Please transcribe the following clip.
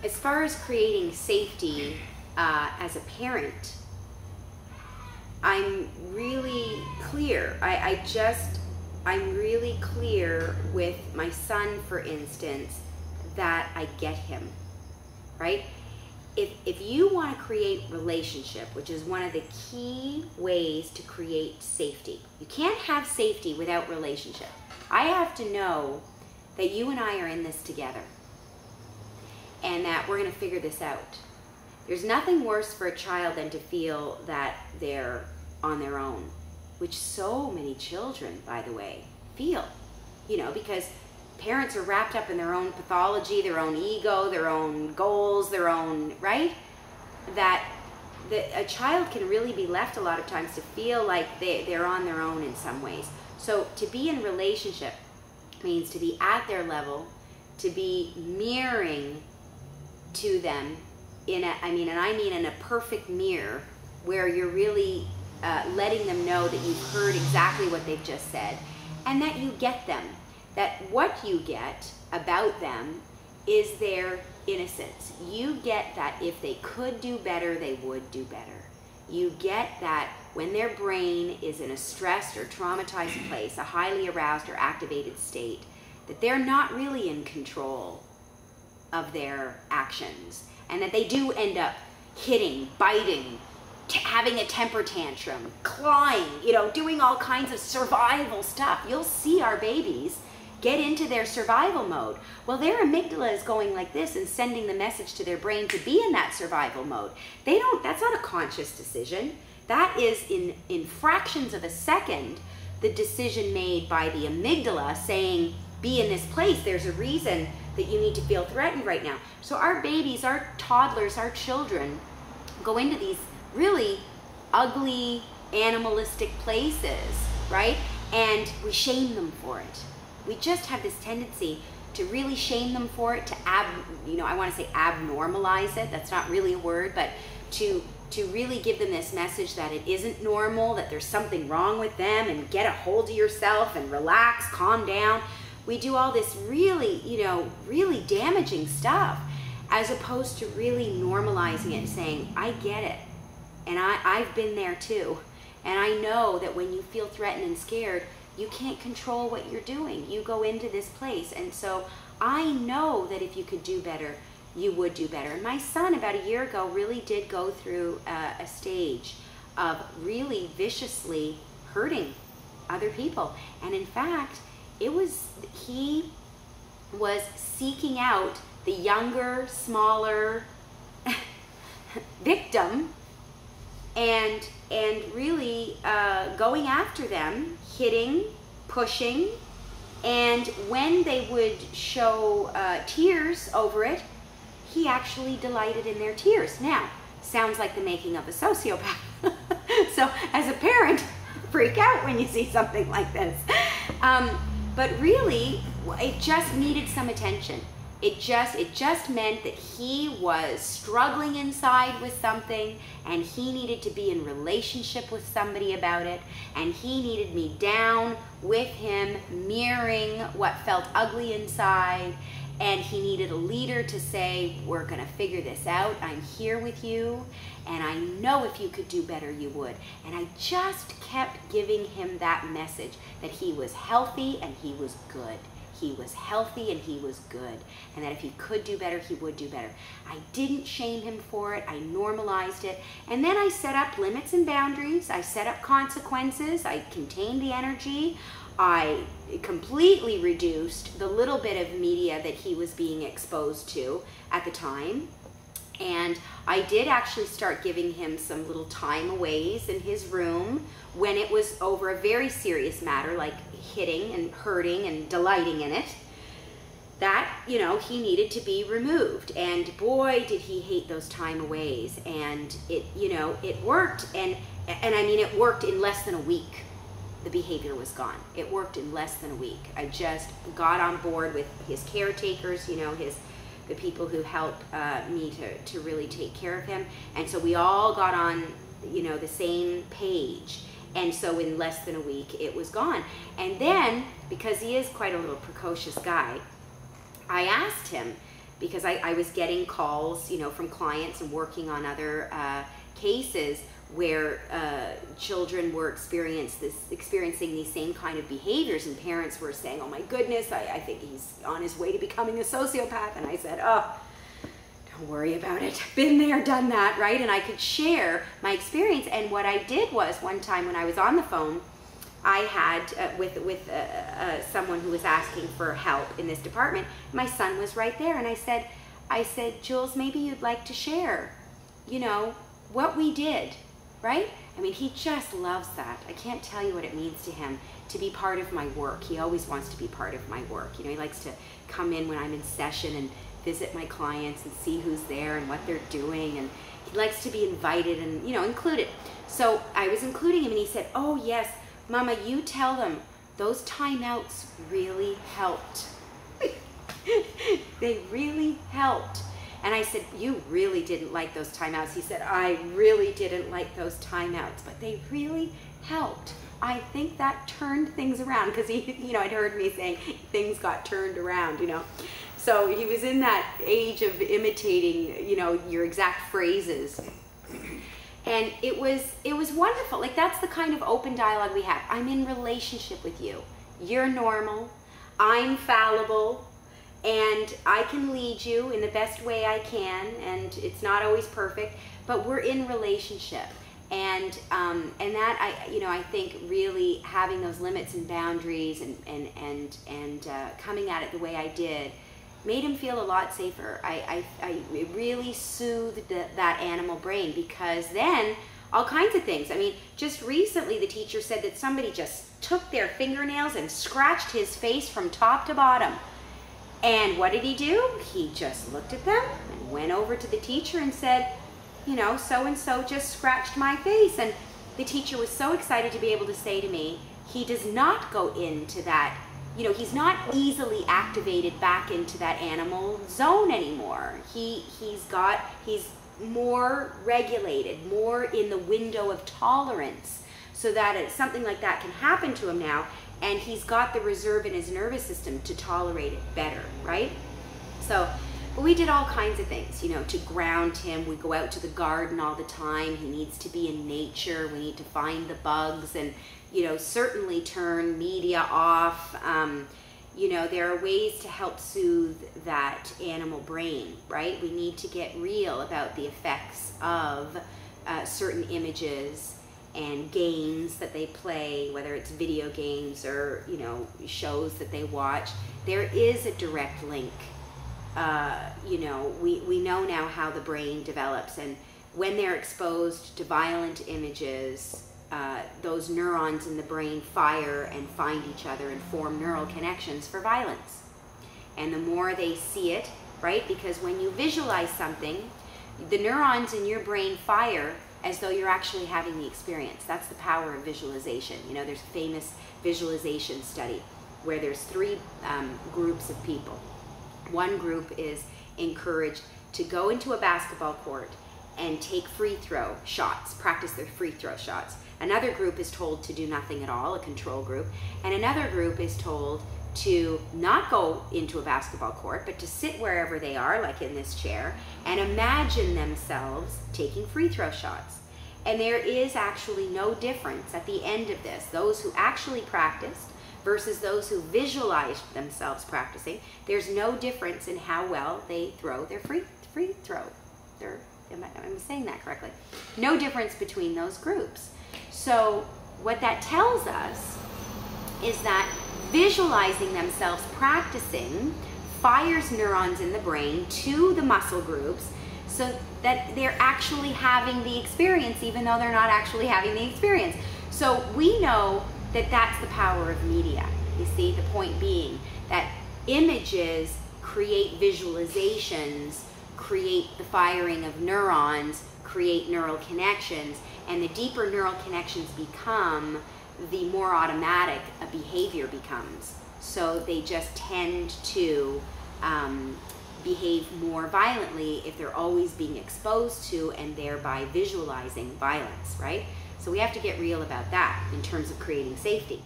as far as creating safety as a parent, I'm really clear. I'm really clear with my son, for instance, that I get him, right? If you want to create relationship, which is one of the key ways to create safety, you can't have safety without relationship. I have to know that you and I are in this together and that we're going to figure this out. There's nothing worse for a child than to feel that they're on their own, which so many children, by the way, feel, because parents are wrapped up in their own pathology, their own ego, their own goals, their own, right? That a child can really be left a lot of times to feel like they're on their own in some ways. So to be in relationship means to be at their level, to be mirroring to them in a perfect mirror where you're really letting them know that you've heard exactly what they've just said and that you get them. That what you get about them is their innocence. You get that if they could do better, they would do better. You get that when their brain is in a stressed or traumatized place, a highly aroused or activated state, that they're not really in control of their actions and that they do end up hitting, biting, having a temper tantrum, clawing, doing all kinds of survival stuff. You'll see our babies get into their survival mode. Well, their amygdala is going like this and sending the message to their brain to be in that survival mode. That's not a conscious decision. That is in fractions of a second, the decision made by the amygdala saying, be in this place. There's a reason that you need to feel threatened right now. So our babies, our toddlers, our children go into these really ugly, animalistic places, right? And we shame them for it. We just have this tendency to really shame them for it, to I want to say abnormalize it. That's not really a word, but to really give them this message that it isn't normal, that there's something wrong with them, and get a hold of yourself and relax, calm down. We do all this really, really damaging stuff as opposed to really normalizing it and saying, I get it. And I've been there too. And I know that when you feel threatened and scared, you can't control what you're doing. You go into this place. And so I know that if you could do better, you would do better. And my son, about a year ago, really did go through a stage of really viciously hurting other people. And in fact, he was seeking out the younger, smaller victim and really going after them, hitting, pushing, and when they would show tears over it, he actually delighted in their tears. Now, sounds like the making of a sociopath. So as a parent, freak out when you see something like this. But really, it just needed some attention. It just meant that he was struggling inside with something and he needed to be in relationship with somebody about it, and he needed me down with him, mirroring what felt ugly inside, and he needed a leader to say, we're gonna figure this out, I'm here with you, and I know if you could do better, you would. And I just kept giving him that message that he was healthy and he was good. He was healthy and he was good, and that if he could do better, he would do better. I didn't shame him for it. I normalized it. And then I set up limits and boundaries. I set up consequences. I contained the energy. I completely reduced the little bit of media that he was being exposed to at the time. And I did actually start giving him some little time-aways in his room when it was over a very serious matter, like hitting and hurting and delighting in it, that, he needed to be removed. And boy, did he hate those time-aways. And it worked. And I mean, it worked in less than a week. The behavior was gone. It worked in less than a week. I just got on board with his caretakers, the people who help me to really take care of him. And so we all got on, the same page. And so in less than a week, it was gone. And then, because he is quite a little precocious guy, I asked him, because I was getting calls, from clients and working on other cases where children were experiencing these same kind of behaviors, and parents were saying, oh my goodness, I think he's on his way to becoming a sociopath. And I said, oh, don't worry about it. Been there, done that, right? And I could share my experience. And what I did was, one time when I was on the phone, I had with someone who was asking for help in this department. My son was right there, and I said, Jules, maybe you'd like to share, what we did, right? I mean, he just loves that. I can't tell you what it means to him to be part of my work. He always wants to be part of my work. He likes to come in when I'm in session and visit my clients and see who's there and what they're doing, and he likes to be invited and, included. So I was including him, and he said, oh yes, Mama, you tell them those timeouts really helped. They really helped. And I said, you really didn't like those timeouts. He said, I really didn't like those timeouts, but they really helped. I think that turned things around, because he, had heard me saying things got turned around, So he was in that age of imitating, your exact phrases. And it was wonderful. Like, that's the kind of open dialogue we have. I'm in relationship with you. You're normal. I'm fallible. And I can lead you in the best way I can. And it's not always perfect, but we're in relationship. And that, I think really having those limits and boundaries and coming at it the way I did made him feel a lot safer. It really soothed that animal brain, because then all kinds of things. I mean, just recently the teacher said that somebody just took their fingernails and scratched his face from top to bottom. And what did he do? He just looked at them and went over to the teacher and said, so-and-so just scratched my face. And the teacher was so excited to be able to say to me, he does not go into that, he's not easily activated back into that animal zone anymore. He's more regulated, more in the window of tolerance, so that something like that can happen to him now, and he's got the reserve in his nervous system to tolerate it better, right? So, but we did all kinds of things, to ground him. We go out to the garden all the time. He needs to be in nature. We need to find the bugs, and certainly turn media off. There are ways to help soothe that animal brain, right? We need to get real about the effects of certain images and games that they play, whether it's video games or, shows that they watch. There is a direct link. We know now how the brain develops, and when they're exposed to violent images, those neurons in the brain fire and find each other and form neural connections for violence. And the more they see it, right? Because when you visualize something, the neurons in your brain fire as though you're actually having the experience. That's the power of visualization. There's a famous visualization study where there's 3 groups of people. One group is encouraged to go into a basketball court and take free throw shots, practice their free throw shots. Another group is told to do nothing at all, a control group. And another group is told to not go into a basketball court, but to sit wherever they are, like in this chair, and imagine themselves taking free throw shots. And there is actually no difference at the end of this. Those who actually practiced versus those who visualized themselves practicing, there's no difference in how well they throw their free throw. Am I saying that correctly? No difference between those groups. So what that tells us is that visualizing themselves practicing fires neurons in the brain to the muscle groups, so that they're actually having the experience even though they're not actually having the experience. So we know that that's the power of media. You see, the point being that images create visualizations, create the firing of neurons, create neural connections, and the deeper neural connections become, the more automatic a behavior becomes. So they just tend to behave more violently if they're always being exposed to and thereby visualizing violence, right? So we have to get real about that in terms of creating safety.